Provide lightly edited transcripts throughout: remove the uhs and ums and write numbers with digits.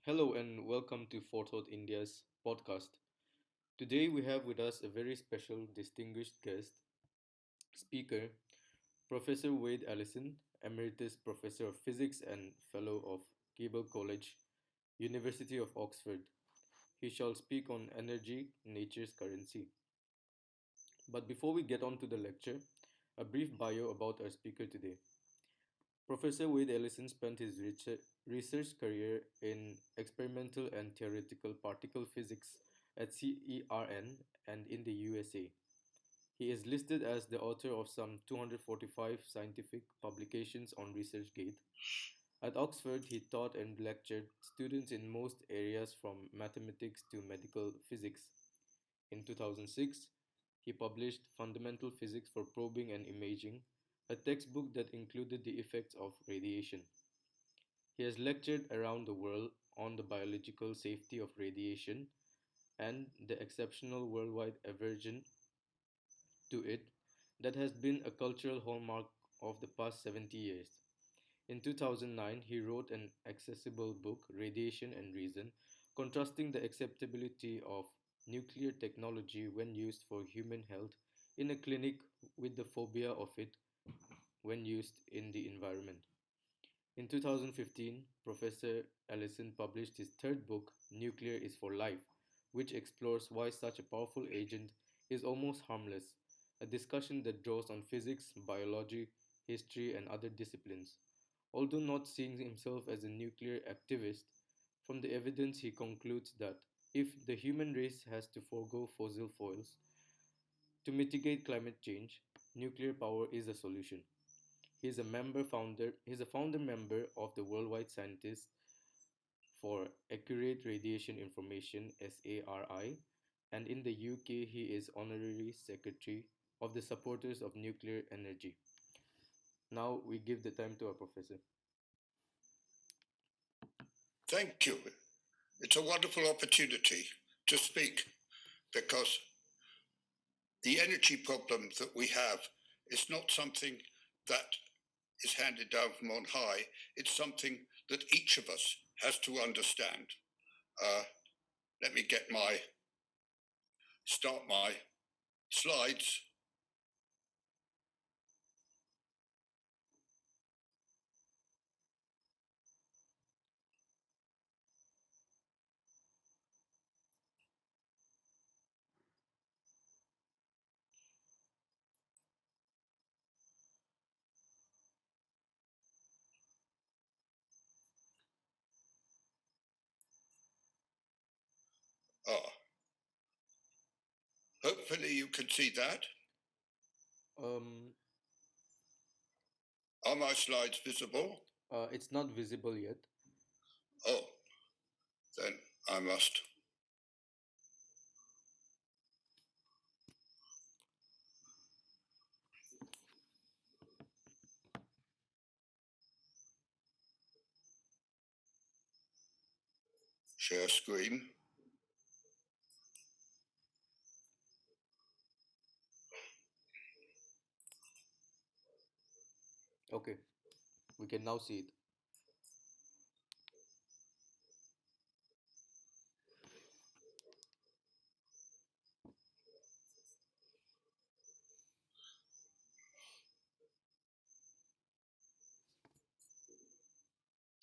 Hello and welcome to Forethought India's podcast. Today we have with us a very special, distinguished guest speaker, Professor Wade Allison, Emeritus Professor of Physics and Fellow of Keble College, University of Oxford. He shall speak on energy, nature's currency. But before we get on to the lecture, a brief bio about our speaker today. Professor Wade Allison spent his research career in experimental and theoretical particle physics at CERN and in the USA. He is listed as the author of some 245 scientific publications on ResearchGate. At Oxford, he taught and lectured students in most areas from mathematics to medical physics. In 2006, he published Fundamental Physics for Probing and Imaging, a textbook that included the effects of radiation. He has lectured around the world on the biological safety of radiation and the exceptional worldwide aversion to it that has been a cultural hallmark of the past 70 years. In 2009, he wrote an accessible book, Radiation and Reason, contrasting the acceptability of nuclear technology when used for human health in a clinic with the phobia of it when used in the environment. In 2015, Professor Allison published his third book, Nuclear is for Life, which explores why such a powerful agent is almost harmless, a discussion that draws on physics, biology, history, and other disciplines. Although not seeing himself as a nuclear activist, from the evidence he concludes that if the human race has to forego fossil fuels to mitigate climate change, nuclear power is a solution. He is a founder member of the Worldwide Scientists for Accurate Radiation Information SARI, and in the UK he is honorary secretary of the Supporters of Nuclear Energy. Now we give the time to our professor. Thank you. It's a wonderful opportunity to speak because the energy problem that we have is not something that is handed down from on high. It's something that each of us has to understand. Let me start my slides. Uh, Hopefully you can see that. Um, Are my slides visible? it's not visible yet. Oh, then I must. Share screen. Okay, we can now see it.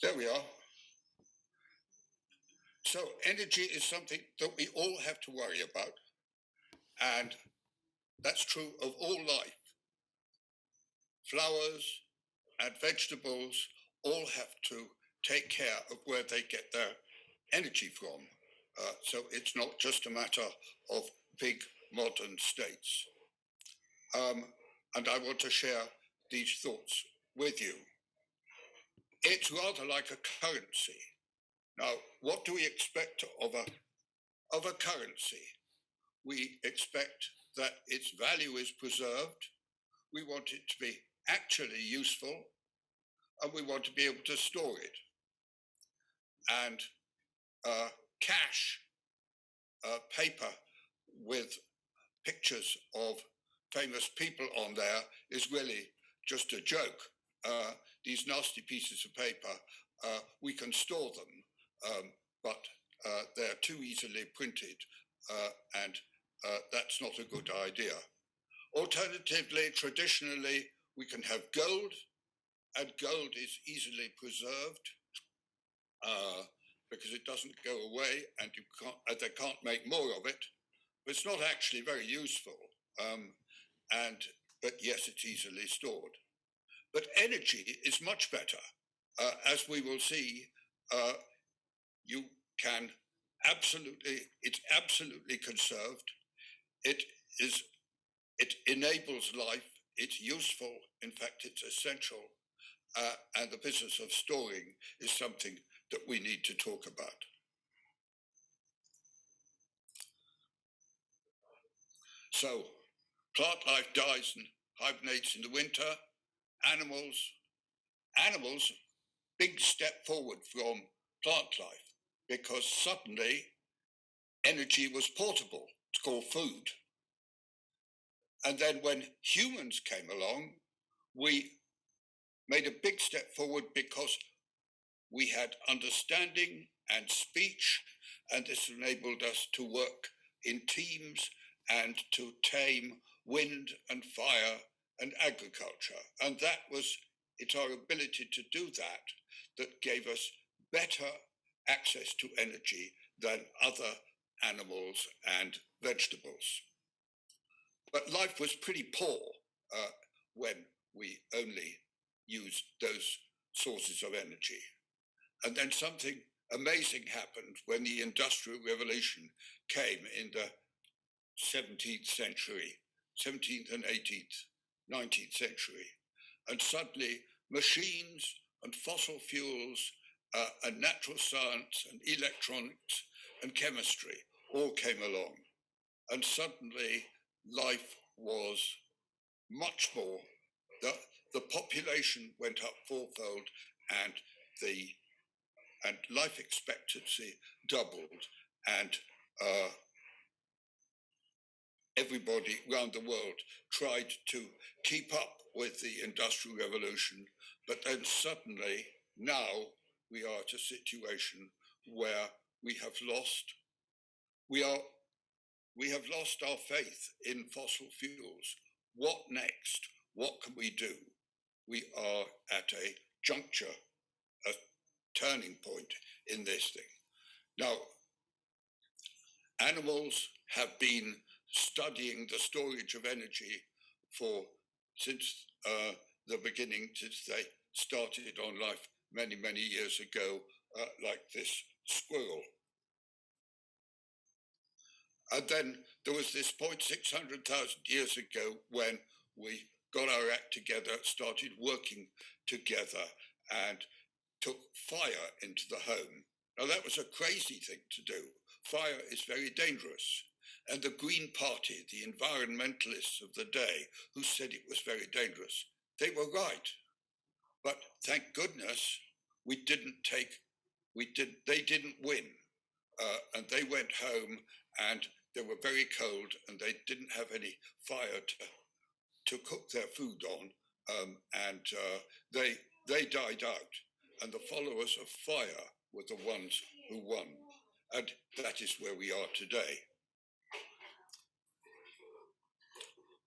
There we are. So energy is something that we all have to worry about, and that's true of all life. Flowers and vegetables all have to take care of where they get their energy from. So it's not just a matter of big modern states. And I want to share these thoughts with you. It's rather like a currency. Now, what do we expect of a currency? We expect that its value is preserved. We want it to be actually useful, and we want to be able to store it. And cash, paper with pictures of famous people on there is really just a joke. These nasty pieces of paper, we can store them. but they're too easily printed, and that's not a good idea. Alternatively, traditionally, we can have gold, and gold is easily preserved because it doesn't go away, and they can't make more of it. But it's not actually very useful, but yes, it's easily stored. But energy is much better. As we will see, you can it's absolutely conserved. It enables life. It's useful. In fact, it's essential. And the business of storing is something that we need to talk about. So, plant life dies and hibernates in the winter. Animals, big step forward from plant life because suddenly energy was portable. It's called food. And then when humans came along, we made a big step forward because we had understanding and speech, and this enabled us to work in teams and to tame wind and fire and agriculture. And it's our ability to do that gave us better access to energy than other animals and vegetables. But life was pretty poor when we only used those sources of energy. And then something amazing happened when the Industrial Revolution came in the 17th century, 17th and 18th, 19th century. And suddenly machines and fossil fuels and natural science and electronics and chemistry all came along. And suddenly life was much more, the population went up fourfold and life expectancy doubled, and everybody around the world tried to keep up with the Industrial Revolution, but then suddenly now we are at a situation where we have lost our faith in fossil fuels. What next? What can we do? We are at a juncture, a turning point in this thing. Now, animals have been studying the storage of energy since the beginning, since they started on life many, many years ago, like this squirrel. And then there was this point 600,000 years ago when we got our act together, started working together, and took fire into the home. Now, that was a crazy thing to do. Fire is very dangerous. And the Green Party, the environmentalists of the day, who said it was very dangerous, they were right. But thank goodness they didn't win. And they went home and they were very cold and they didn't have any fire to cook their food on. And they died out. And the followers of fire were the ones who won. And that is where we are today.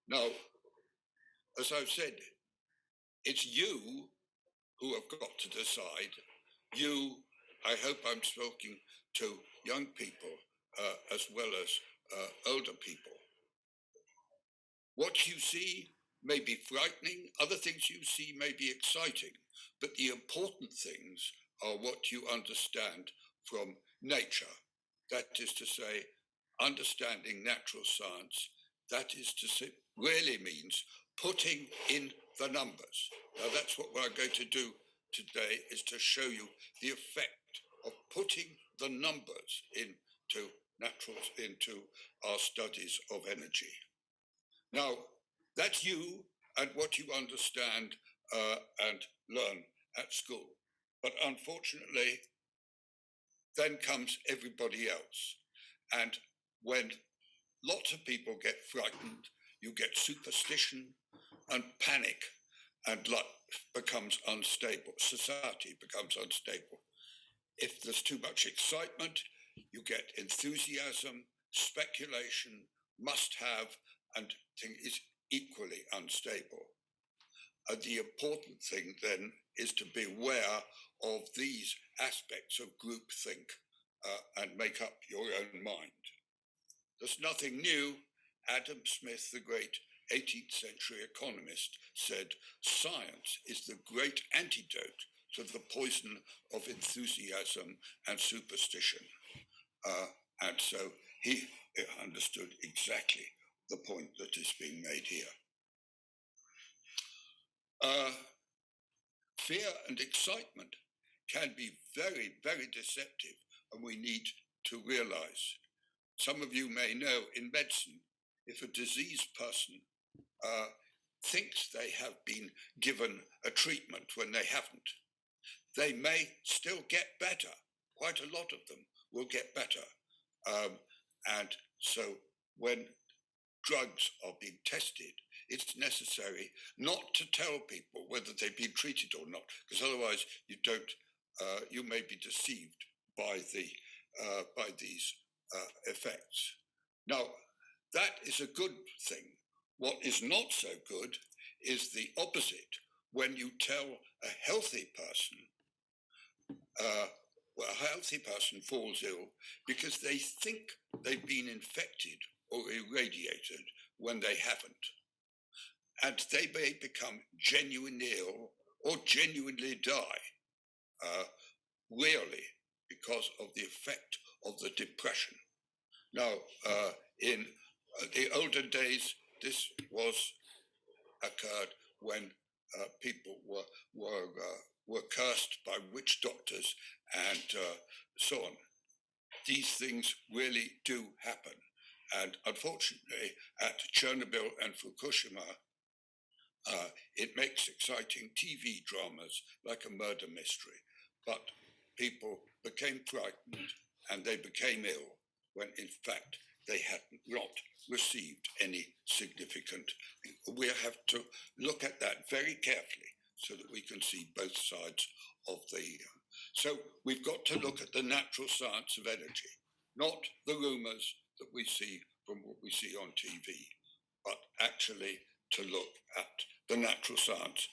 Now, as I've said, it's you who have got to decide. I hope I'm speaking to young people as well as older people. What you see may be frightening, other things you see may be exciting, but the important things are what you understand from nature. That is to say, understanding natural science, that is to say, really means putting in the numbers. Now that's what we're going to do today, is to show you the effect of putting the numbers into our studies of energy. Now, that's you and what you understand and learn at school. But unfortunately, then comes everybody else. And when lots of people get frightened, you get superstition and panic, and life becomes unstable. Society becomes unstable. If there's too much excitement, you get enthusiasm, speculation, must have, and thing is equally unstable. The important thing then is to be aware of these aspects of groupthink and make up your own mind. There's nothing new. Adam Smith, the great 18th century economist, said, "Science is the great antidote to the poison of enthusiasm and superstition." And so he understood exactly the point that is being made here. Fear and excitement can be very, very deceptive, and we need to realize. Some of you may know in medicine, if a diseased person thinks they have been given a treatment when they haven't, they may still get better. Quite a lot of them will get better. And so when drugs are being tested, it's necessary not to tell people whether they've been treated or not, because otherwise you may be deceived by these effects. Now, that is a good thing. What is not so good is the opposite. When you tell a healthy person, a healthy person falls ill because they think they've been infected or irradiated when they haven't. And they may become genuinely ill or genuinely die, really, because of the effect of the depression. Now, in the olden days, this occurred when people were cursed by witch doctors and so on. These things really do happen. And unfortunately, at Chernobyl and Fukushima, it makes exciting TV dramas like a murder mystery. But people became frightened and they became ill when in fact they had not received any significant. We have to look at that very carefully so that we can see both sides of the. So we've got to look at the natural science of energy, not the rumors that we see from what we see on TV, but actually to look at the natural science.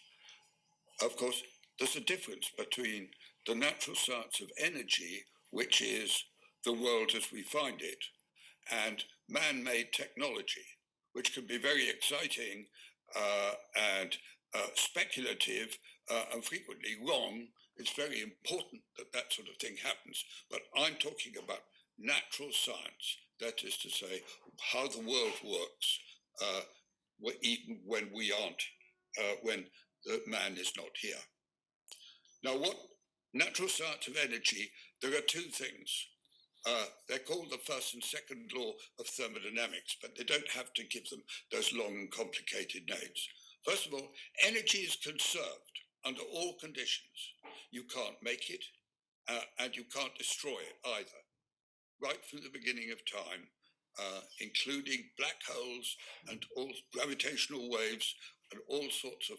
Of course, there's a difference between the natural science of energy, which is the world as we find it, and man-made technology, which can be very exciting and speculative and frequently wrong. It's very important that that sort of thing happens. But I'm talking about natural science, that is to say, how the world works, even when we aren't, when the man is not here. Now, what natural science of energy, there are two things. They're called the first and second law of thermodynamics, but they don't have to give them those long and complicated names. First of all, energy is conserved under all conditions. You can't make it, and you can't destroy it either. Right from the beginning of time, including black holes and all gravitational waves and all sorts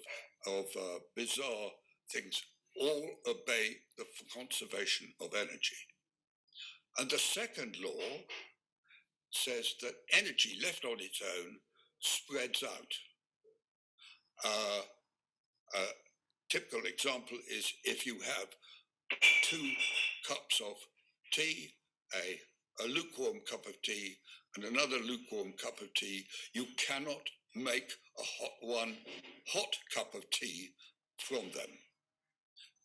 of bizarre things, all obey the conservation of energy. And the second law says that energy left on its own spreads out. A typical example is if you have 2 cups of tea, a lukewarm cup of tea and another lukewarm cup of tea, you cannot make one hot cup of tea from them.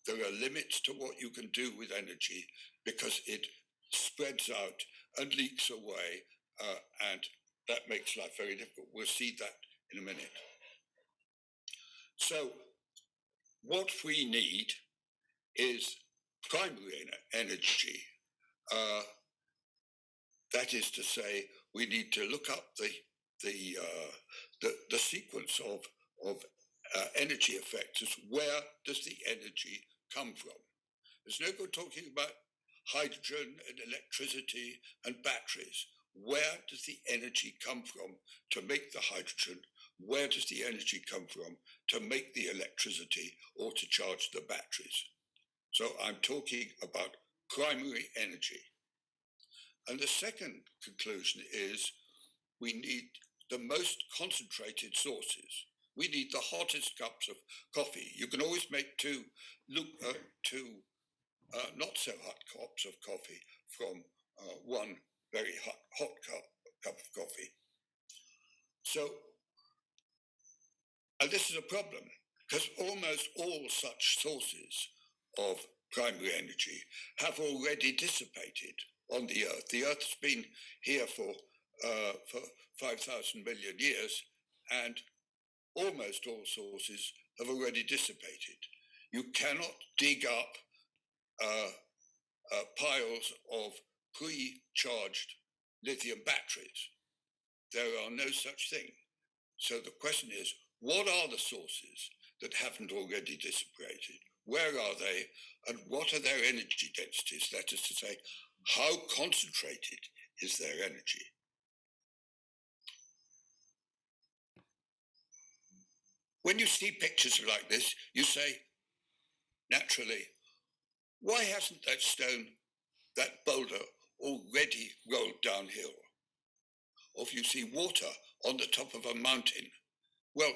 There are limits to what you can do with energy because it spreads out and leaks away, and that makes life very difficult. We'll see that in a minute. So what we need is primary energy. That is to say, we need to look up the sequence of energy effects. Is where does the energy come from? There's no good talking about hydrogen and electricity and batteries. Where does the energy come from to make the hydrogen? Where does the energy come from to make the electricity or to charge the batteries? So I'm talking about primary energy. And the second conclusion is we need the most concentrated sources. We need the hottest cups of coffee. You can always make two not so hot cups of coffee from one very hot cup of coffee. So, and this is a problem because almost all such sources of primary energy have already dissipated on the Earth. The Earth's been here for 5,000 million years, and almost all sources have already dissipated. You cannot dig up piles of pre-charged lithium batteries. There are no such thing. So the question is, what are the sources that haven't already dissipated? Where are they, and what are their energy densities? That is to say, how concentrated is their energy? When you see pictures like this, you say, naturally, why hasn't that stone, that boulder, already rolled downhill? Or if you see water on the top of a mountain, well,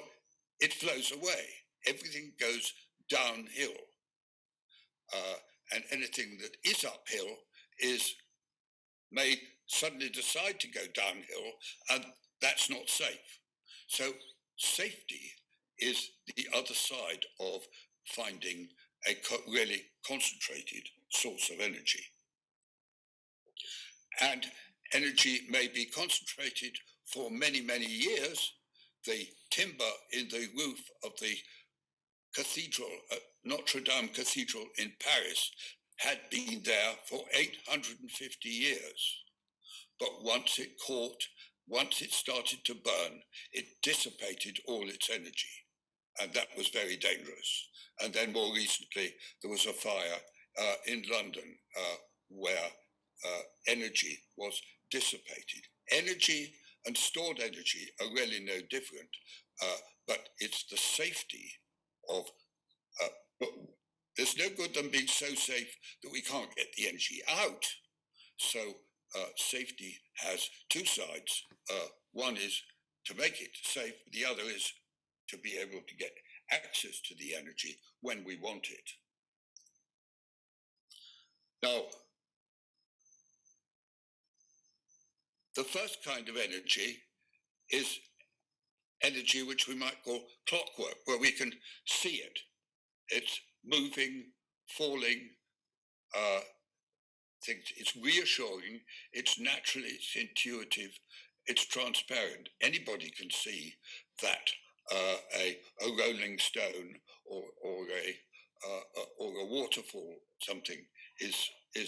it flows away. Everything goes downhill. And anything that is uphill may suddenly decide to go downhill, and that's not safe. So safety is the other side of finding a really concentrated source of energy. And energy may be concentrated for many, many years. The timber in the roof of the cathedral, Notre Dame Cathedral in Paris, had been there for 850 years. But once it caught, once it started to burn, it dissipated all its energy. And that was very dangerous. And then more recently, there was a fire in London where energy was dissipated. Energy and stored energy are really no different, but it's the safety of, there's no good than being so safe that we can't get the energy out. So safety has two sides. One is to make it safe, the other is to be able to get access to the energy when we want it. Now, the first kind of energy is energy which we might call clockwork, where we can see it. It's moving, falling, it's reassuring, it's natural, it's intuitive, it's transparent. Anybody can see that a rolling stone or a waterfall, something is a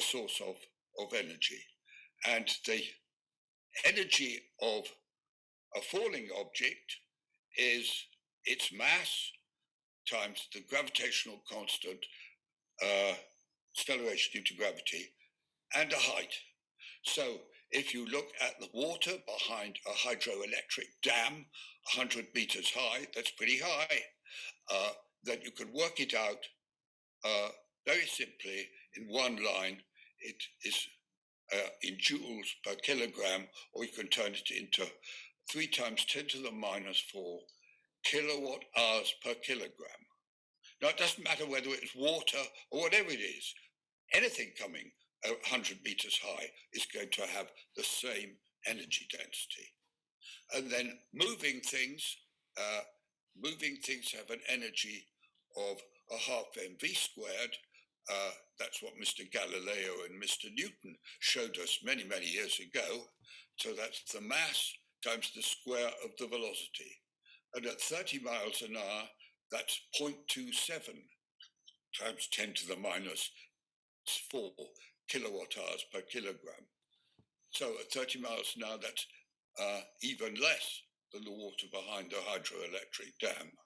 source of energy. And the energy of a falling object is its mass times the gravitational constant, acceleration due to gravity, and a height. So if you look at the water behind a hydroelectric dam, 100 meters high, that's pretty high, then you can work it out very simply in one line. It is in joules per kilogram, or you can turn it into 3 times 10 to the minus 4 kilowatt hours per kilogram. Now, it doesn't matter whether it's water or whatever it is. Anything coming 100 meters high is going to have the same energy density. And then moving things have an energy of a half mv squared. That's what Mr. Galileo and Mr. Newton showed us many, many years ago. So that's the mass times the square of the velocity. And at 30 miles an hour, that's 0.27 times 10 to the minus 4 kilowatt hours per kilogram. So at 30 miles an hour, that's even less than the water behind a hydroelectric dam.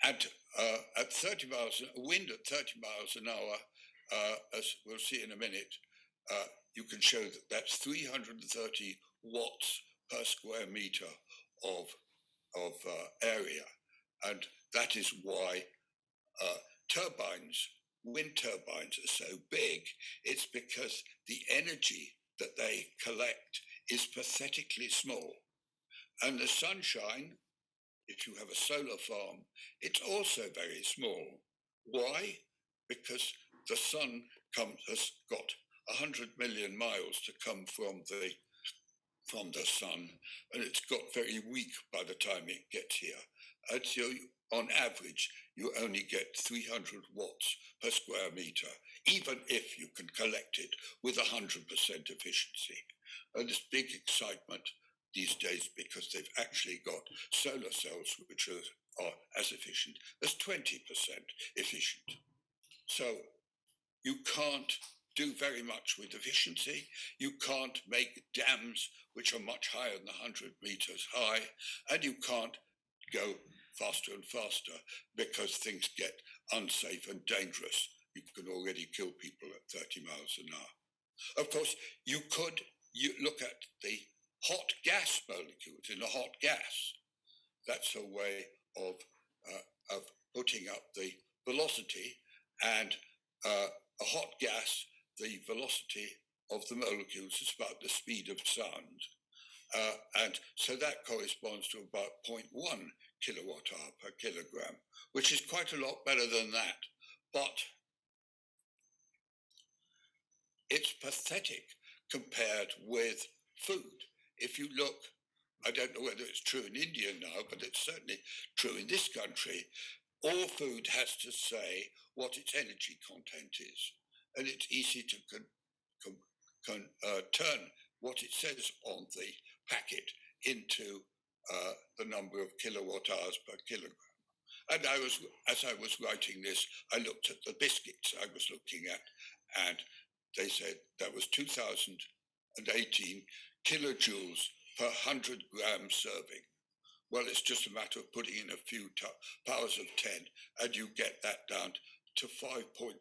And at 30 miles, wind at 30 miles an hour, as we'll see in a minute, you can show that that's 330 watts per square meter of area. And that is why turbines wind turbines are so big, it's because the energy that they collect is pathetically small. And the sunshine, if you have a solar farm, it's also very small. Why? Because the sun has got 100 million miles to come from the sun, and it's got very weak by the time it gets here. And so on average, you only get 300 watts per square meter, even if you can collect it with 100% efficiency. And there's big excitement these days because they've actually got solar cells which are as efficient as 20% efficient. So you can't do very much with efficiency. You can't make dams which are much higher than 100 meters high, and you can't go faster and faster because things get unsafe and dangerous. You can already kill people at 30 miles an hour. Of course, you look at the hot gas molecules in a hot gas. That's a way of putting up the velocity, and a hot gas, the velocity of the molecules is about the speed of sound. And so that corresponds to about 0.1 kilowatt hour per kilogram, which is quite a lot better than that. But it's pathetic compared with food. If you look, I don't know whether it's true in India now, but it's certainly true in this country, all food has to say what its energy content is. And it's easy to turn what it says on the packet into the number of kilowatt hours per kilogram. And as I was writing this, I looked at the biscuits I was looking at, and they said that was 2018 kilojoules per 100 gram serving. Well, it's just a matter of putting in a few powers of 10, and you get that down to 5.6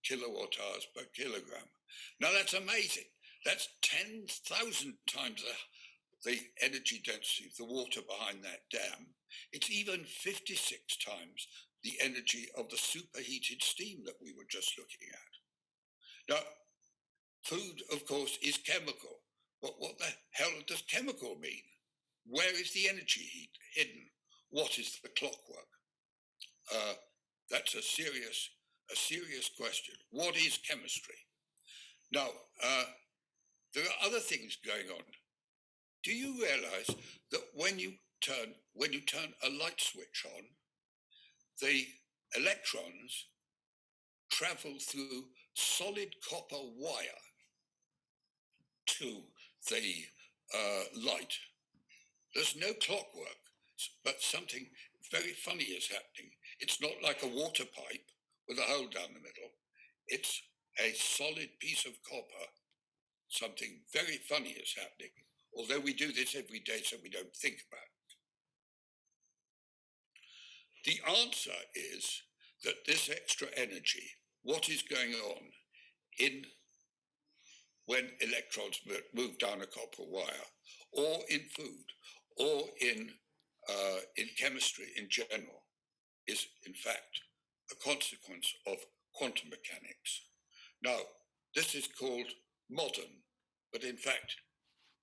kilowatt hours per kilogram. Now that's amazing. That's 10,000 times the energy density of the water behind that dam. It's even 56 times the energy of the superheated steam that we were just looking at. Now, food, of course, is chemical. But what the hell does chemical mean? Where is the energy hidden? What is the clockwork? That's a serious question. What is chemistry? Now, there are other things going on. Do you realize that when you turn a light switch on, the electrons travel through solid copper wire to the light? There's no clockwork, but something very funny is happening. It's not like a water pipe with a hole down the middle. It's a solid piece of copper. Something very funny is happening, although we do this every day so we don't think about it. The answer is that this extra energy, what is going on when electrons move down a copper wire, or in food, or in chemistry in general, is in fact a consequence of quantum mechanics. Now, this is called modern, but in fact,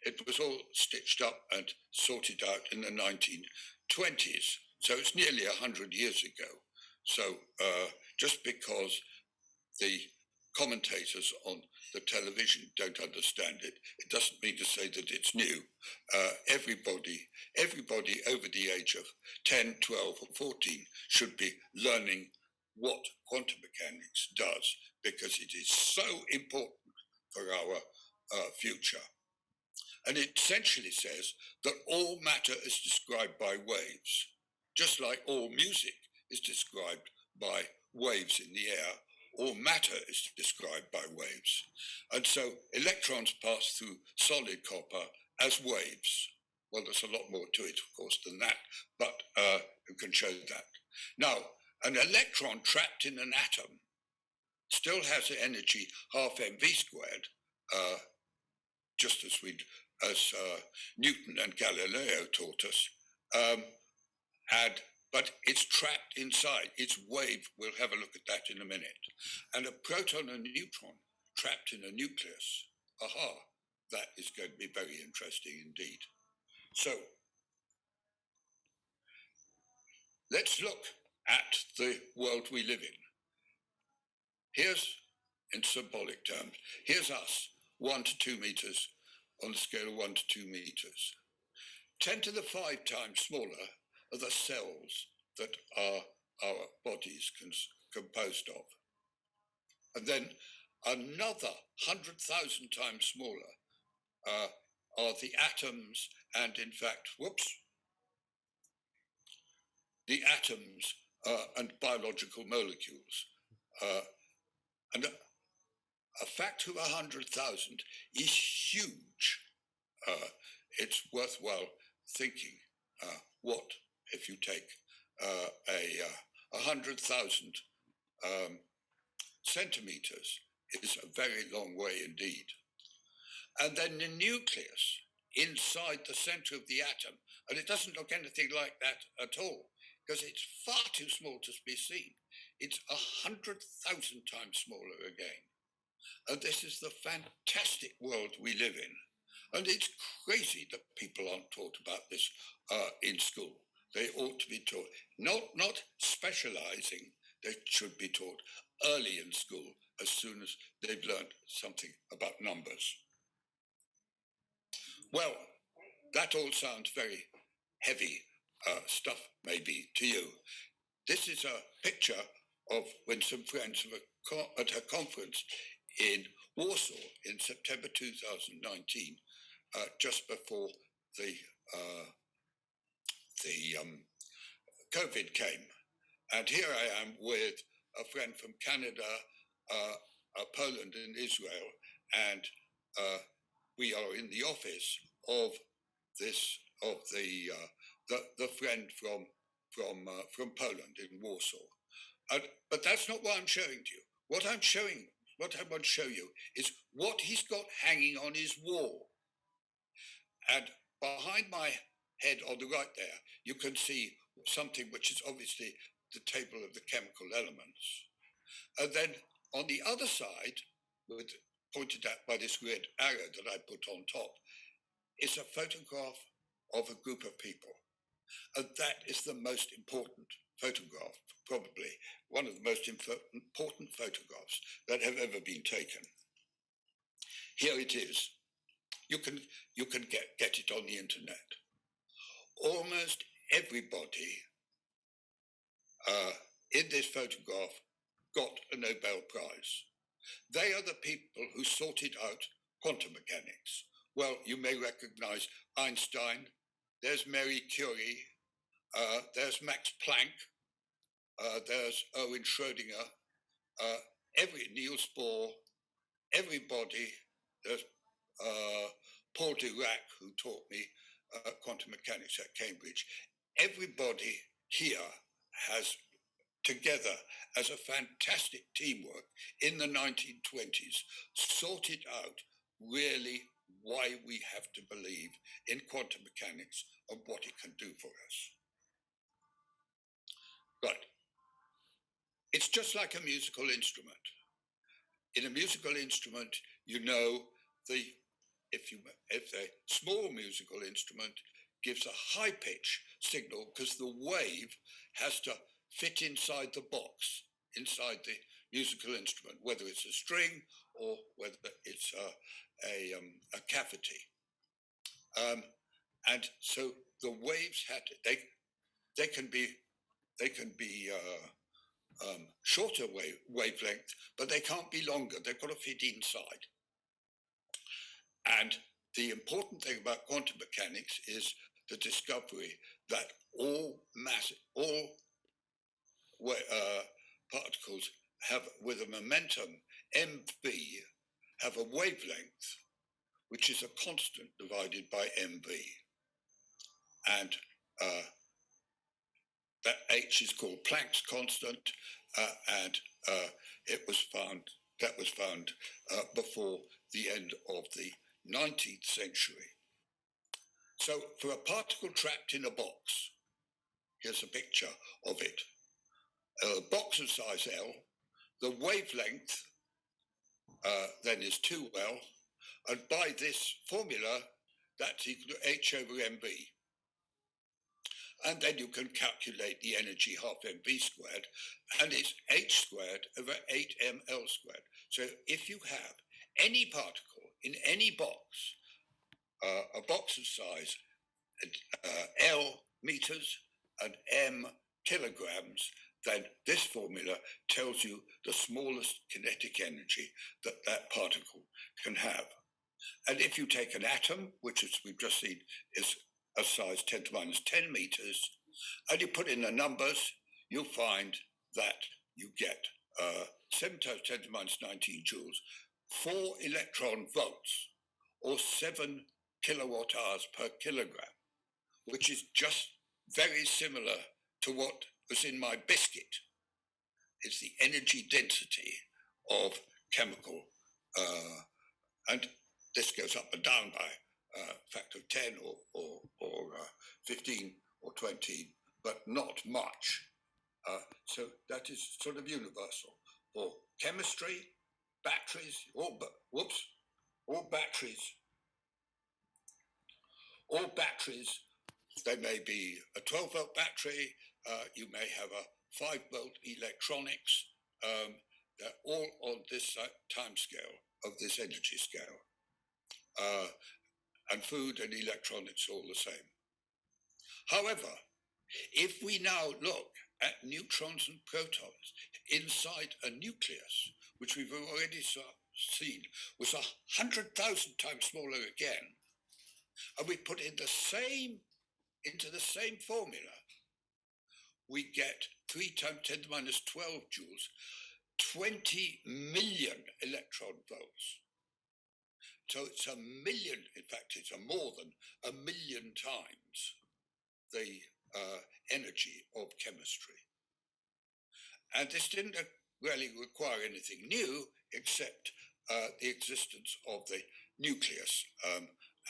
it was all stitched up and sorted out in the 1920s. So it's nearly 100 years ago. So just because the commentators on the television don't understand it, it doesn't mean to say that it's new. Everybody over the age of 10, 12 or 14 should be learning what quantum mechanics does, because it is so important for our future. And it essentially says that all matter is described by waves, just like all music is described by waves in the air. All matter is described by waves. And so electrons pass through solid copper as waves. Well, there's a lot more to it, of course, than that, but you can show that. Now, an electron trapped in an atom still has energy half mv squared, just as Newton and Galileo taught us. And but it's trapped inside. Its wave, we'll have a look at that in a minute. And a proton and neutron trapped in a nucleus. Aha, that is going to be very interesting indeed. So, let's look at the world we live in. Here's, in symbolic terms, here's us, 1 to 2 meters on the scale of 1 to 2 meters. 10 to the 5 times smaller are the cells that our bodies composed of. And then another 100,000 times smaller are the atoms and, in fact, the atoms and biological molecules. And a factor of 100,000 is huge. It's worthwhile thinking what if you take 100,000 centimeters is a very long way indeed. And then the nucleus inside the center of the atom, and it doesn't look anything like that at all, because it's far too small to be seen. It's 100,000 times smaller again. And this is the fantastic world we live in. And it's crazy that people aren't taught about this in school. They ought to be taught, not specializing, they should be taught early in school as soon as they've learned something about numbers. Well, that all sounds very heavy stuff maybe to you. This is a picture of when some friends were at a conference in Warsaw in September 2019, just before the COVID came. And here I am with a friend from Canada, Poland and Israel, and we are in the office of the friend from Poland in Warsaw. But that's not what I'm showing to you. What I want to show you is what he's got hanging on his wall. And behind my head on the right there, you can see something which is obviously the table of the chemical elements. And then on the other side, pointed at by this red arrow that I put on top, is a photograph of a group of people. And that is the most important photograph, probably one of the most important photographs that have ever been taken. Here it is. You can get it on the internet. Almost everybody in this photograph got a Nobel Prize. They are the people who sorted out quantum mechanics. Well, you may recognize Einstein. There's Marie Curie. There's Max Planck. There's Erwin Schrödinger. Niels Bohr. Everybody. There's Paul Dirac, who taught me quantum mechanics at Cambridge. Everybody here has, together as a fantastic teamwork in the 1920s, sorted out really why we have to believe in quantum mechanics and what it can do for us. Right. It's just like a musical instrument. In a musical instrument, you know, if a small musical instrument gives a high pitch signal because the wave has to fit inside the box, inside the musical instrument, whether it's a string or whether it's a cavity. And so the waves they can be shorter wavelength, but they can't be longer. They've got to fit inside. And the important thing about quantum mechanics is the discovery that all particles have, with a momentum mv, have a wavelength which is a constant divided by mv, and that h is called Planck's constant, and that was found before the end of the 19th century. So for a particle trapped in a box, Here's a picture of it. A box of size L, the wavelength then is 2L, and by this formula, that's equal to H over mv. And then you can calculate the energy half mv squared, and it's H squared over 8ml squared. So if you have any particle in any box, a box of size L meters and M kilograms, then this formula tells you the smallest kinetic energy that that particle can have. And if you take an atom, which as we've just seen is a size 10 to minus 10 meters, and you put in the numbers, you'll find that you get 7 times 10 to minus 19 joules, 4 electron volts, or 7 kilowatt hours per kilogram, which is just very similar to what was in my biscuit. It's the energy density of chemical, and this goes up and down by a factor of 10 or 15 or 20, but not much. So that is sort of universal. For chemistry, batteries, all batteries, they may be a 12-volt battery, you may have a 5-volt electronics, they're all on this time scale of this energy scale. And food and electronics all the same. However, if we now look at neutrons and protons inside a nucleus, which we've already seen was 100,000 times smaller again, and we put in into the same formula, we get 3 times 10 to minus 12 joules, 20 million electron volts. So it's a million, in fact, it's more than a million times the energy of chemistry. And this didn't really require anything new except the existence of the nucleus.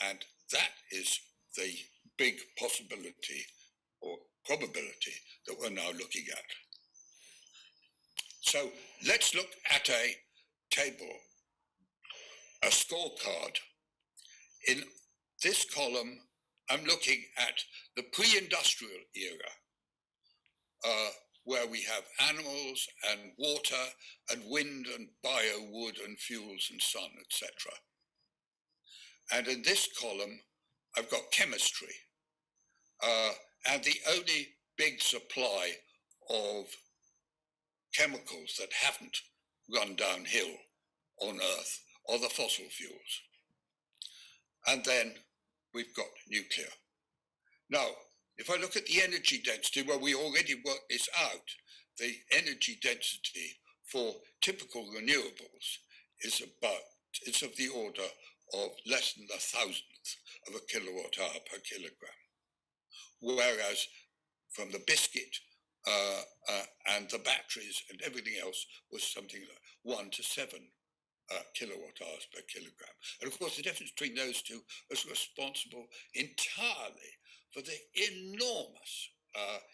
And that is the big possibility or probability that we're now looking at. So let's look at a table, a scorecard. In this column, I'm looking at the pre-industrial era, where we have animals and water and wind and bio, wood and fuels and sun, etc. And in this column, I've got chemistry, and the only big supply of chemicals that haven't run downhill on Earth are the fossil fuels. And then we've got nuclear. Now, if I look at the energy density, well, we already worked this out. The energy density for typical renewables is of the order of less than 1,000th of a kilowatt hour per kilogram. Whereas from the biscuit and the batteries and everything else was something like 1 to 7 kilowatt hours per kilogram. And of course, the difference between those two is responsible entirely for the enormous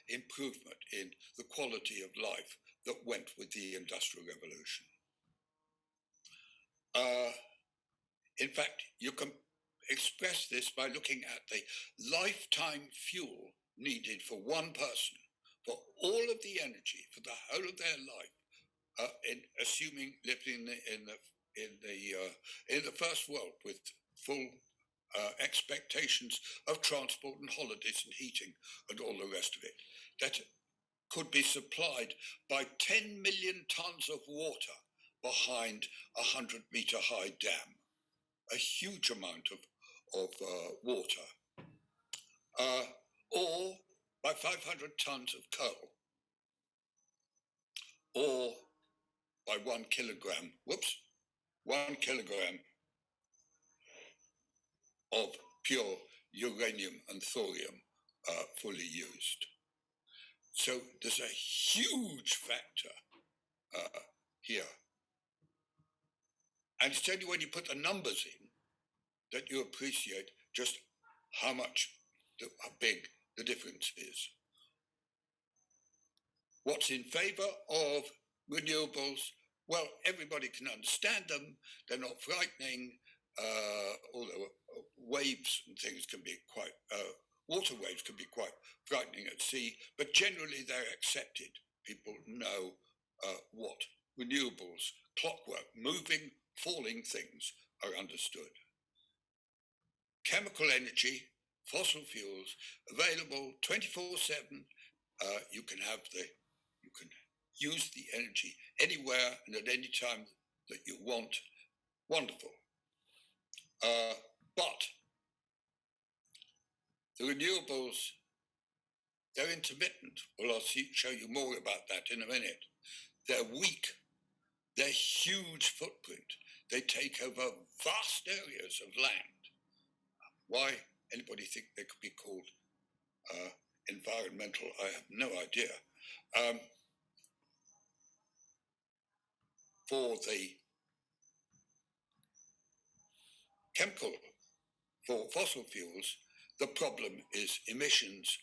improvement in the quality of life that went with the Industrial Revolution. In fact, you can express this by looking at the lifetime fuel needed for one person for all of the energy for the whole of their life, assuming living in the first world with full expectations of transport and holidays and heating and all the rest of it, that could be supplied by 10 million tons of water behind a 100-meter high dam, a huge amount of water, or by 500 tons of coal, or by 1 kilogram of pure uranium and thorium fully used. So there's a huge factor here. And it's only when you put the numbers in that you appreciate just how big the difference is. What's in favour of renewables? Well, everybody can understand them. They're not frightening, although waves and things can be quite, water waves can be quite frightening at sea, but generally they're accepted. People know what renewables, clockwork, moving, falling things are understood. Chemical energy, fossil fuels, available 24/7. You can use the energy anywhere and at any time that you want. Wonderful. But the renewables, they're intermittent. Well, I'll show you more about that in a minute. They're weak. They're huge footprint. They take over vast areas of land. Why anybody think they could be called environmental, I have no idea. For the chemical, for fossil fuels, the problem is emissions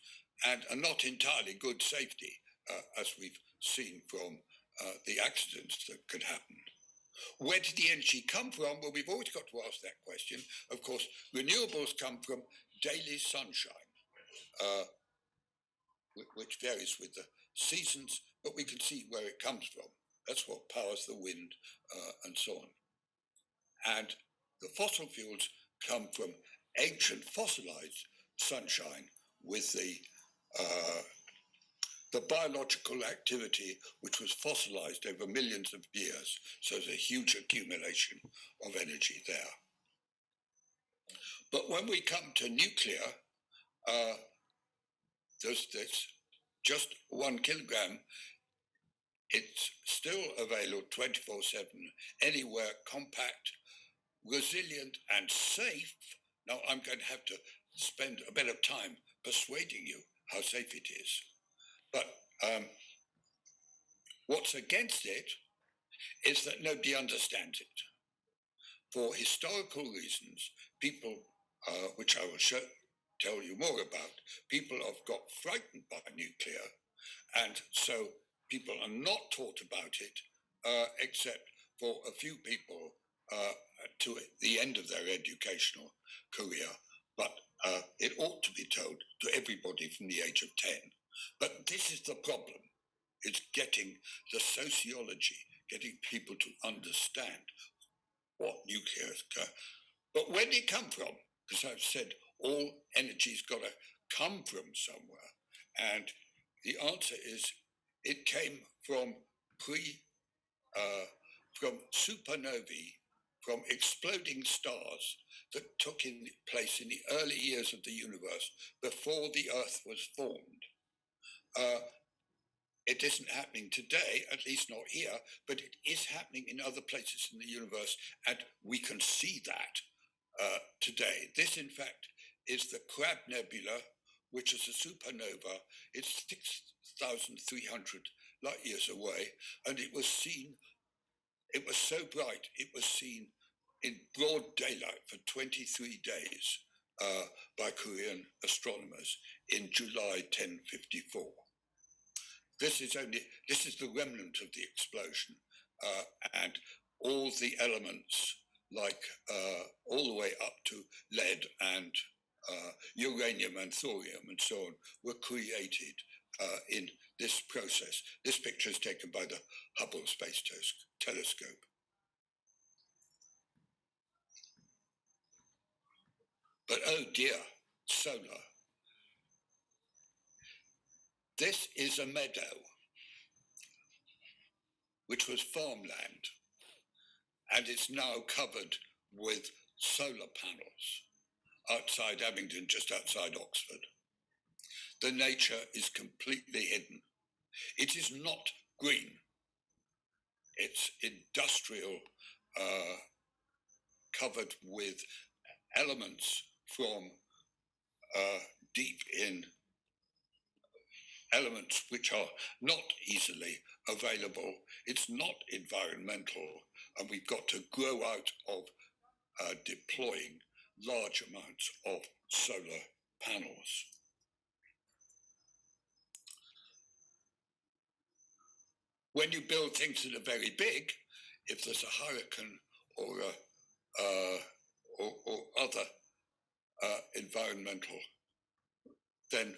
and a not entirely good safety, as we've seen from the accidents that could happen. Where did the energy come from? Well, we've always got to ask that question. Of course, renewables come from daily sunshine, which varies with the seasons, but we can see where it comes from. That's what powers the wind and so on. And the fossil fuels come from ancient fossilized sunshine with the biological activity which was fossilized over millions of years. So there's a huge accumulation of energy there. But when we come to nuclear, there's this just 1 kilogram. It's still available 24/7, anywhere, compact, resilient and safe. Now I'm going to have to spend a bit of time persuading you how safe it is. But what's against it is that nobody understands it. For historical reasons, people, which I will tell you more about, people have got frightened by nuclear, and so people are not taught about it, except for a few people to the end of their educational career. But it ought to be told to everybody from the age of 10. But this is the problem. It's getting the sociology, getting people to understand what nuclear is. But where did it come from? Because I've said all energy's got to come from somewhere. And the answer is it came from from supernovae, from exploding stars that took place in the early years of the universe before the Earth was formed. It isn't happening today, at least not here, but it is happening in other places in the universe, and we can see that today. This, in fact, is the Crab Nebula, which is a supernova. It's 6,300 light years away, and it was so bright, it was seen in broad daylight for 23 days by Korean astronomers in July 1054. This is the remnant of the explosion, and all the elements, like all the way up to lead and uranium and thorium and so on, were created in this process. This picture is taken by the Hubble Space Telescope. But oh dear, solar. This is a meadow, which was farmland, and it's now covered with solar panels outside Abingdon, just outside Oxford. The nature is completely hidden. It is not green. It's industrial, covered with elements from deep in elements which are not easily available. It's not environmental, and we've got to grow out of deploying large amounts of solar panels. when you build things that are very big, if there's a hurricane or other environmental, then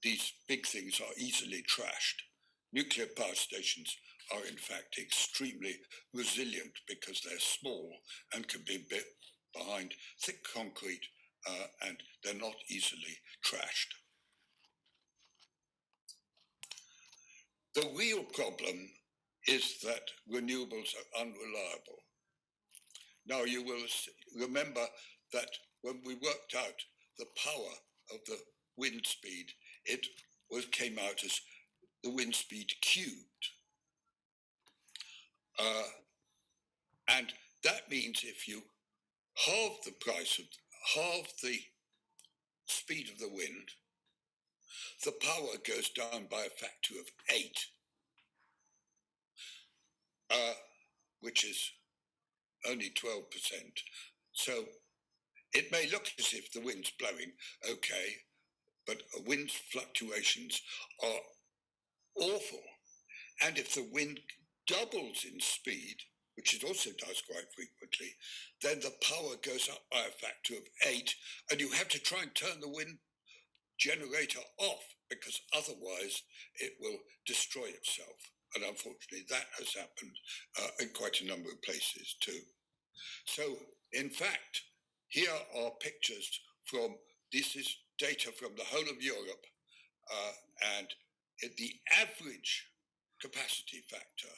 these big things are easily trashed. Nuclear power stations are in fact extremely resilient because they're small and can be built behind thick concrete and they're not easily trashed. The real problem is that renewables are unreliable. Now you will remember that when we worked out the power of the wind speed, it came out as the wind speed cubed. And that means if you halve the speed of the wind, the power goes down by a factor of 8, which is only 12%. So it may look as if the wind's blowing okay, but wind fluctuations are awful. And if the wind doubles in speed, which it also does quite frequently, then the power goes up by a factor of 8, and you have to try and turn the wind generator off, because otherwise it will destroy itself. And unfortunately, that has happened in quite a number of places too. So, in fact, here are pictures this is data from the whole of Europe, and the average capacity factor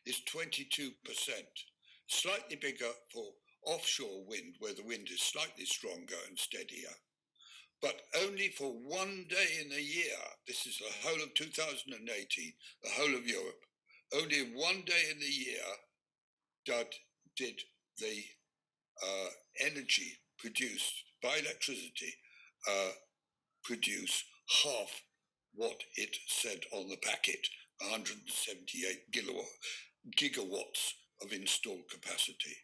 is 22%, slightly bigger for offshore wind, where the wind is slightly stronger and steadier, but only for one day in a year. This is the whole of 2018, the whole of Europe. Only one day in the year did the energy produced by electricity produce half what it said on the packet, 178 gigawatts of installed capacity.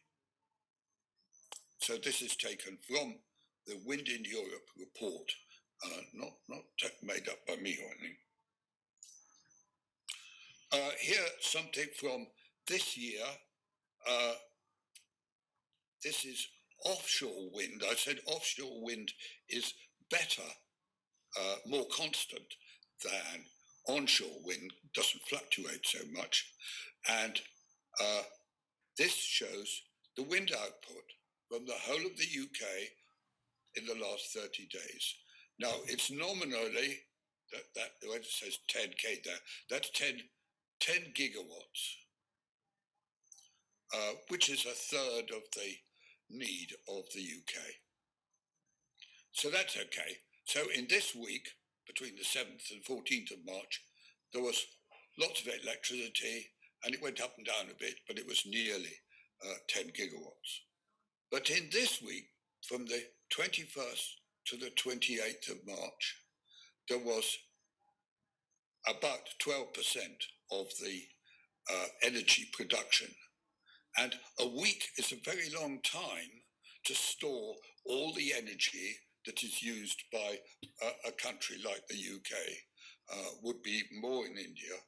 So this is taken from the Wind in Europe report, not made up by me or anything. Here, something from this year. This is offshore wind. I said offshore wind is better, more constant than onshore wind, doesn't fluctuate so much. And this shows the wind output from the whole of the UK in the last 30 days. Now, it's nominally, when it says 10K there, that's 10 gigawatts, which is a third of the need of the UK. So that's okay. So in this week, between the 7th and 14th of March, there was lots of electricity, and it went up and down a bit, but it was nearly 10 gigawatts. But in this week, from the 21st to the 28th of March, there was about 12% of the energy production. And a week is a very long time to store all the energy that is used by a country like the UK, would be more in India.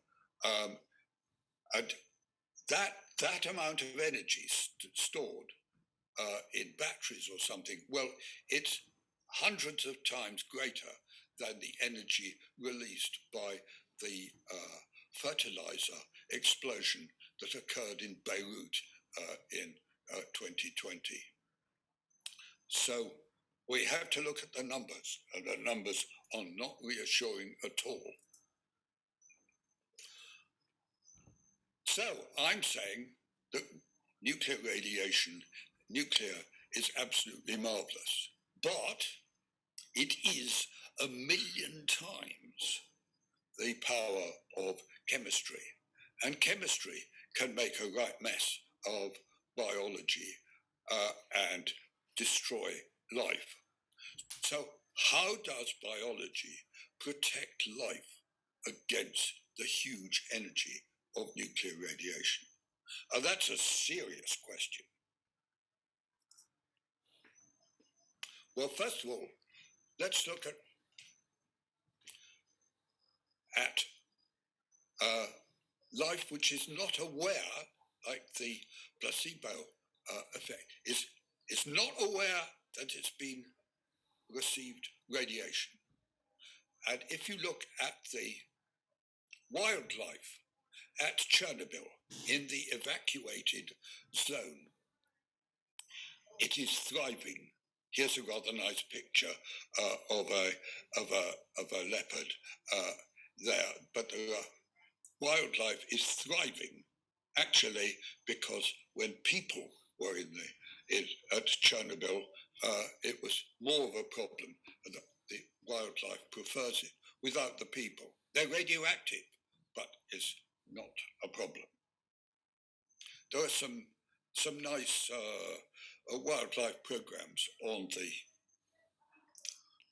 And that amount of energy stored in batteries or something, well, it's hundreds of times greater than the energy released by the fertilizer explosion that occurred in Beirut in 2020. So we have to look at the numbers, and the numbers are not reassuring at all. So I'm saying that nuclear is absolutely marvelous, but it is 1,000,000 times the power of chemistry. And chemistry can make a right mess of biology and destroy life. So how does biology protect life against the huge energy of nuclear radiation? That's a serious question. Well, first of all, let's look at life which is not aware, like the placebo effect, is not aware that it's been received radiation. And if you look at the wildlife at Chernobyl in the evacuated zone, it is thriving. Here's a rather nice picture of a leopard there, but the wildlife is thriving actually because when people were at Chernobyl, it was more of a problem. The wildlife prefers it without the people. They're radioactive, but it's not a problem. There are some nice wildlife programs on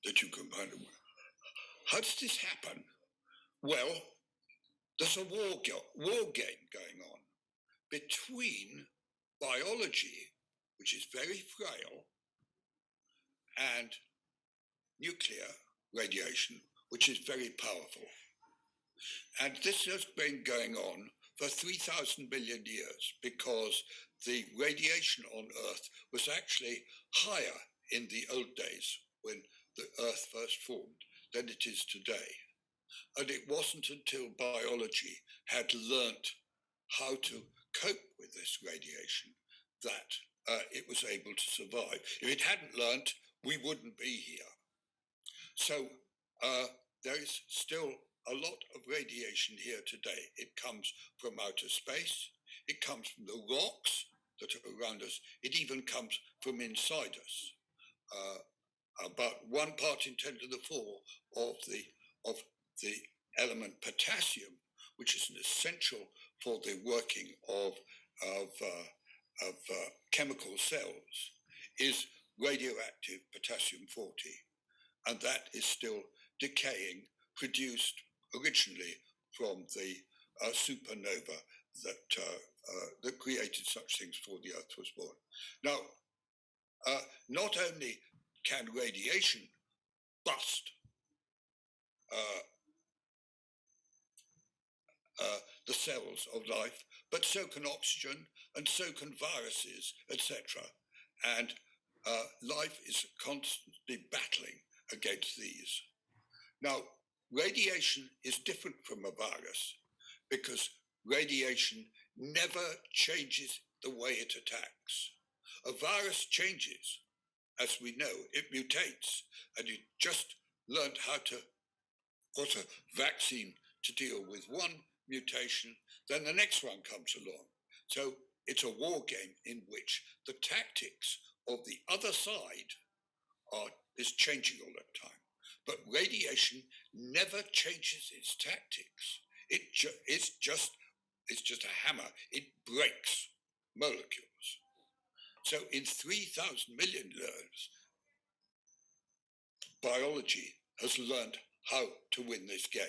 that you can find. How does this happen? Well, there's a war game going on between biology, which is very frail, and nuclear radiation, which is very powerful. And this has been going on for 3,000 million years because the radiation on Earth was actually higher in the old days when the Earth first formed than it is today. And it wasn't until biology had learnt how to cope with this radiation that it was able to survive. If it hadn't learnt, we wouldn't be here. So there is still a lot of radiation here today. It comes from outer space. It comes from the rocks that are around us. It even comes from inside us. About 1 part in 10 to the 4 of the element potassium, which is an essential for the working of chemical cells, is radioactive potassium-40, and that is still decaying, produced originally from the supernova that created such things before the Earth was born. Now, not only can radiation bust the cells of life, but so can oxygen, and so can viruses, etc. And life is constantly battling against these. Now, radiation is different from a virus because radiation never changes the way it attacks. A virus changes, as we know, it mutates, and you just learned how to put a vaccine to deal with one mutation, then the next one comes along. So it's a war game in which the tactics of the other side is changing all the time. But radiation never changes its tactics. It's just a hammer. It breaks molecules. So in 3,000 million years, biology has learned how to win this game.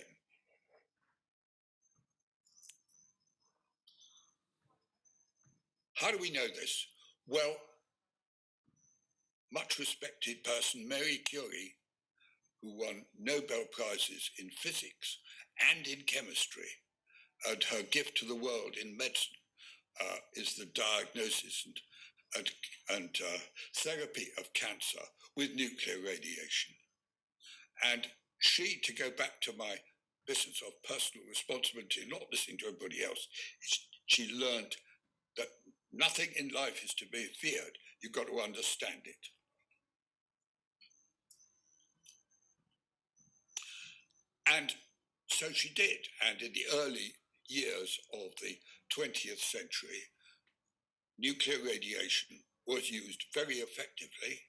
How do we know this? Well, much respected person, Marie Curie, who won Nobel Prizes in physics and in chemistry, and her gift to the world in medicine is the diagnosis and therapy of cancer with nuclear radiation. And she, to go back to my business of personal responsibility, not listening to everybody else, she learned that nothing in life is to be feared. You've got to understand it. And so she did. And in the early years of the 20th century, nuclear radiation was used very effectively,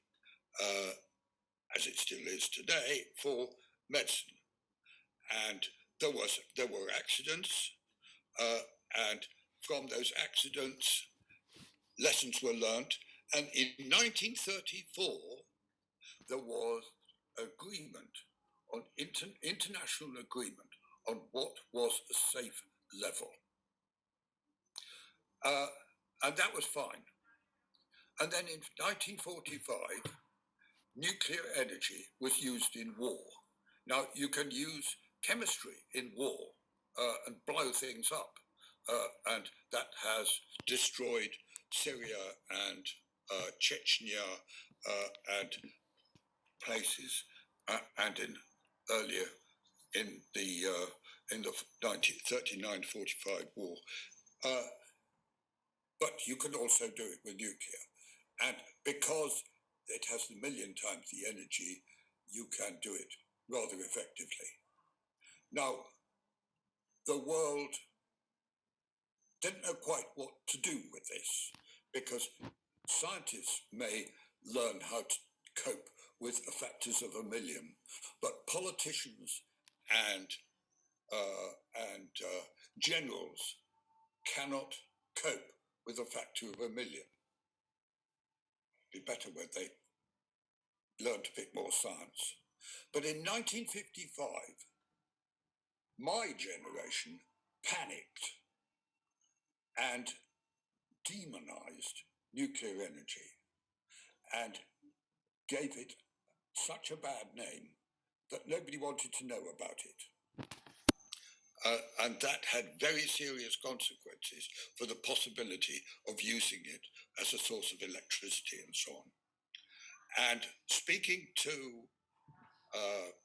as it still is today, for medicine. And there were accidents, and from those accidents, lessons were learnt. And in 1934, there was agreement on international agreement on what was a safe level. And that was fine. And then in 1945, nuclear energy was used in war. Now, you can use chemistry in war and blow things up. and that has destroyed Syria and Chechnya and places, and earlier in the 1939-45 war. But you can also do it with nuclear. And because it has a million times the energy, you can do it rather effectively. Now, the world didn't know quite what to do with this, because scientists may learn how to cope with factors of a million, but politicians and generals cannot cope with a factor of a million. It'd be better when they learn to pick more science. But in 1955, my generation panicked and demonized nuclear energy and gave it such a bad name that nobody wanted to know about it. And that had very serious consequences for the possibility of using it as a source of electricity and so on. And speaking to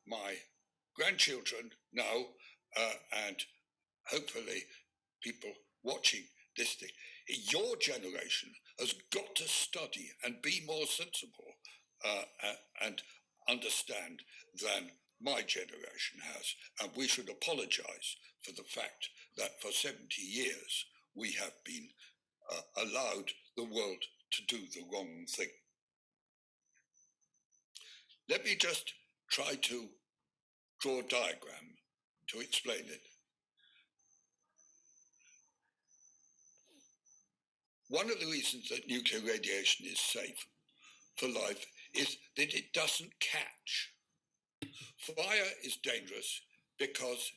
my grandchildren now, and hopefully people watching this thing, your generation has got to study and be more sensible and understand than my generation has. And we should apologize for the fact that for 70 years we have been allowed the world to do the wrong thing. Let me just try to draw a diagram to explain it. One of the reasons that nuclear radiation is safe for life is that it doesn't catch. Fire is dangerous because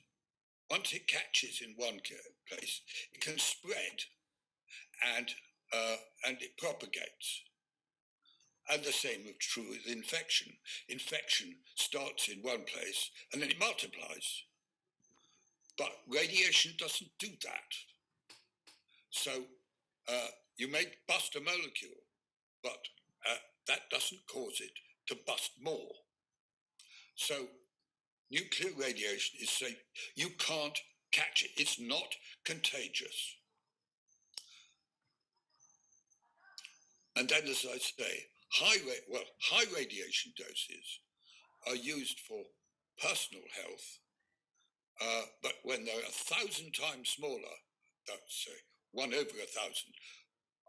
once it catches in one place, it can spread and it propagates. And the same is true with infection. Infection starts in one place and then it multiplies. But radiation doesn't do that. So you may bust a molecule, but that doesn't cause it to bust more. So nuclear radiation is safe. You can't catch it. It's not contagious. And then, as I say, high radiation doses are used for personal health, but when they're 1,000 times smaller, that's 1 over 1,000,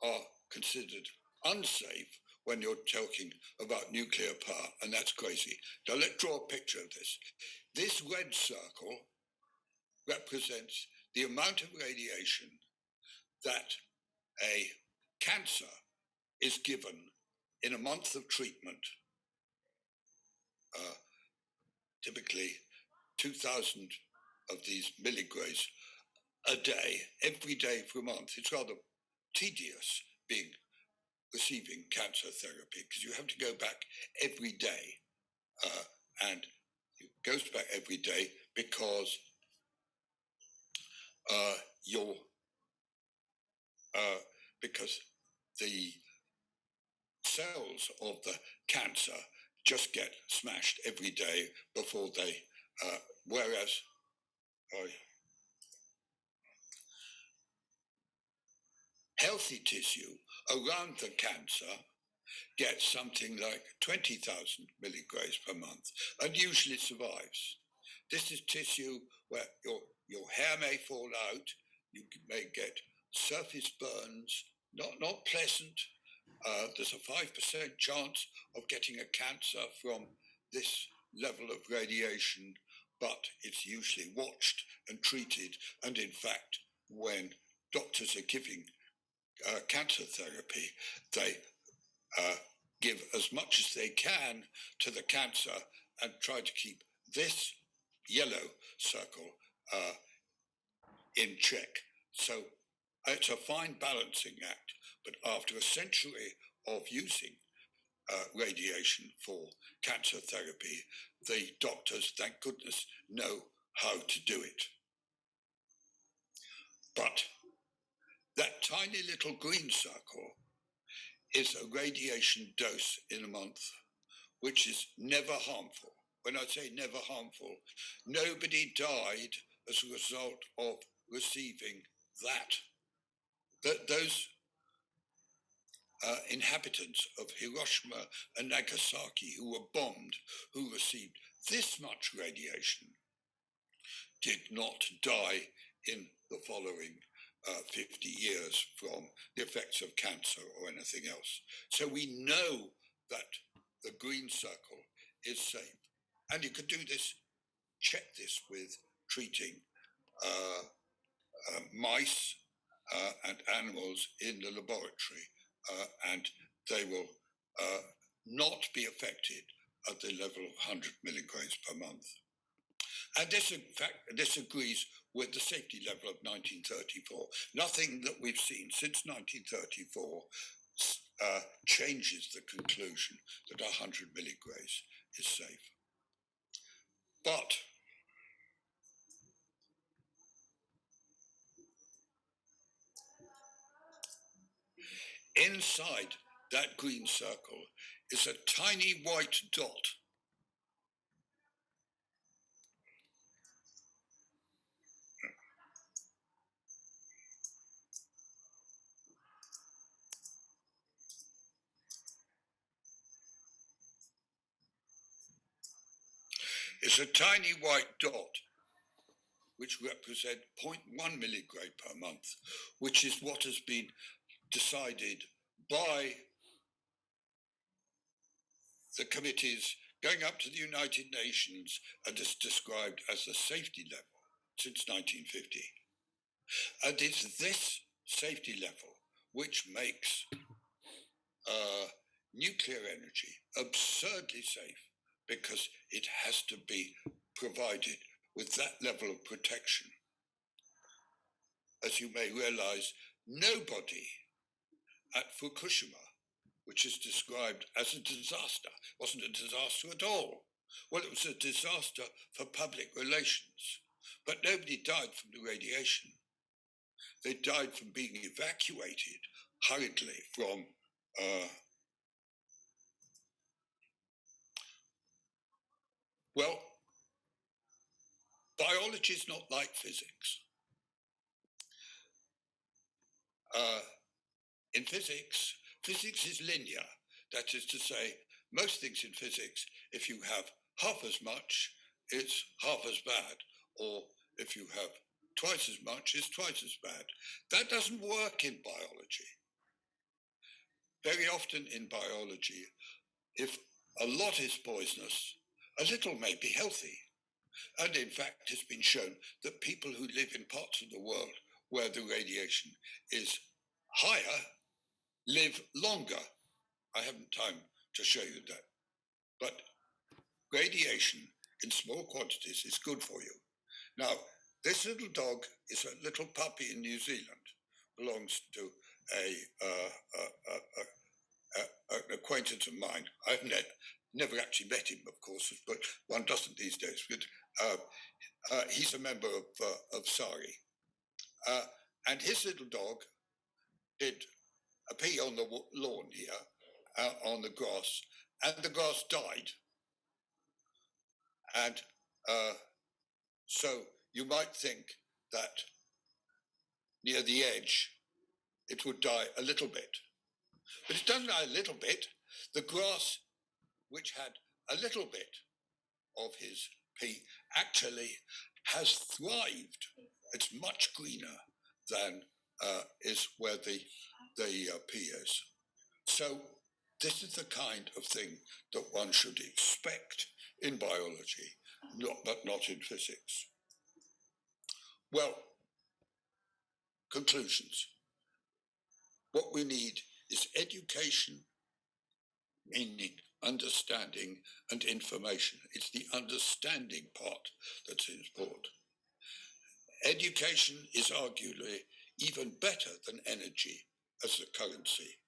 are considered unsafe when you're talking about nuclear power, and that's crazy. Now let's draw a picture of this. This red circle represents the amount of radiation that a cancer is given in a month of treatment, typically 2,000 of these milligrams a day, every day for a month. It's rather tedious receiving cancer therapy because you have to go back every day, and it goes back every day because because the cells of the cancer just get smashed every day before they, whereas healthy tissue around the cancer gets something like 20,000 milligrams per month and usually survives. This is tissue where your hair may fall out, you may get surface burns, not pleasant. There's a 5% chance of getting a cancer from this level of radiation, but it's usually watched and treated. And in fact, when doctors are giving cancer therapy, they give as much as they can to the cancer and try to keep this yellow circle in check. So it's a fine balancing act, but after a century of using radiation for cancer therapy, the doctors, thank goodness, know how to do it. But tiny little green circle is a radiation dose in a month, which is never harmful. When I say never harmful, nobody died as a result of receiving that. Those inhabitants of Hiroshima and Nagasaki who were bombed, who received this much radiation, did not die in the following 50 years from the effects of cancer or anything else. So we know that the green circle is safe. And you could do this, check this with treating mice and animals in the laboratory, and they will not be affected at the level of 100 milligrams per month. And this, in fact, this agrees with the safety level of 1934. Nothing that we've seen since 1934 changes the conclusion that 100 milligrams is safe. But inside that green circle is a tiny white dot. It's a tiny white dot which represent 0.1 milligram per month, which is what has been decided by the committees going up to the United Nations and is described as the safety level since 1950. And it's this safety level which makes nuclear energy absurdly safe, because it has to be provided with that level of protection. As you may realize, nobody at Fukushima, which is described as a disaster, wasn't a disaster at all. Well, it was a disaster for public relations, but nobody died from the radiation. They died from being evacuated hurriedly from well, biology is not like physics. In physics, physics is linear. That is to say, most things in physics, if you have half as much, it's half as bad. Or if you have twice as much, it's twice as bad. That doesn't work in biology. Very often in biology, if a lot is poisonous, a little may be healthy. And in fact, it's been shown that people who live in parts of the world where the radiation is higher live longer. I haven't time to show you that. But radiation in small quantities is good for you. Now, this little dog is a little puppy in New Zealand, belongs to an acquaintance of mine. I've never actually met him, of course, but one doesn't these days. But he's a member of SARI. And his little dog did a pee on the lawn here, on the grass, and the grass died. And so you might think that near the edge it would die a little bit. But it doesn't die a little bit. The grass, which had a little bit of his pea, actually has thrived. It's much greener than is where the pea is. So this is the kind of thing that one should expect in biology, but not in physics. Well, conclusions. What we need is education, meaning understanding and information. It's the understanding part that's important. Education is arguably even better than energy as a currency,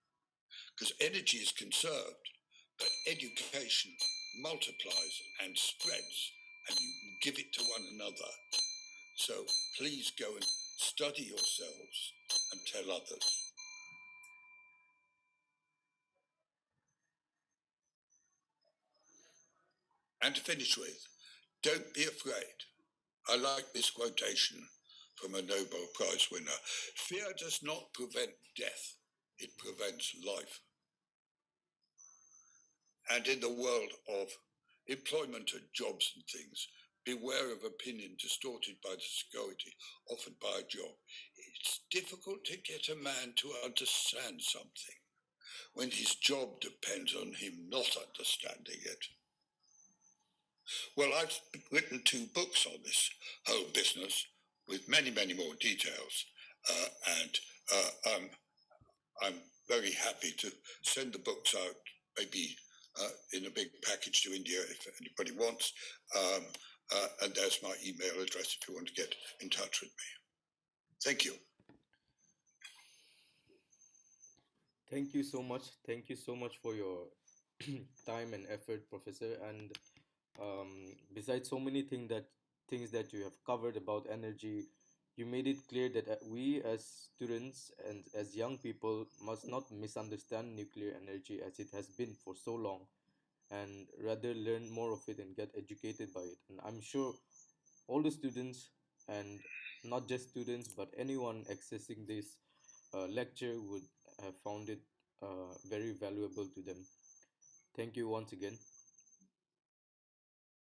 because energy is conserved, but education multiplies and spreads, and you give it to one another. So please go and study yourselves and tell others. And to finish with, don't be afraid. I like this quotation from a Nobel Prize winner. Fear does not prevent death, it prevents life. And in the world of employment and jobs and things, beware of opinion distorted by the security offered by a job. It's difficult to get a man to understand something when his job depends on him not understanding it. Well, I've written 2 books on this whole business with many, many more details, and I'm very happy to send the books out, maybe in a big package to India if anybody wants. And there's my email address if you want to get in touch with me. Thank you. Thank you so much. Thank you so much for your time and effort, Professor. And besides so many things that you have covered about energy, you made it clear that we as students and as young people must not misunderstand nuclear energy as it has been for so long, and rather learn more of it and get educated by it. And I'm sure all the students, and not just students but anyone accessing this lecture, would have found it very valuable to them. Thank you once again.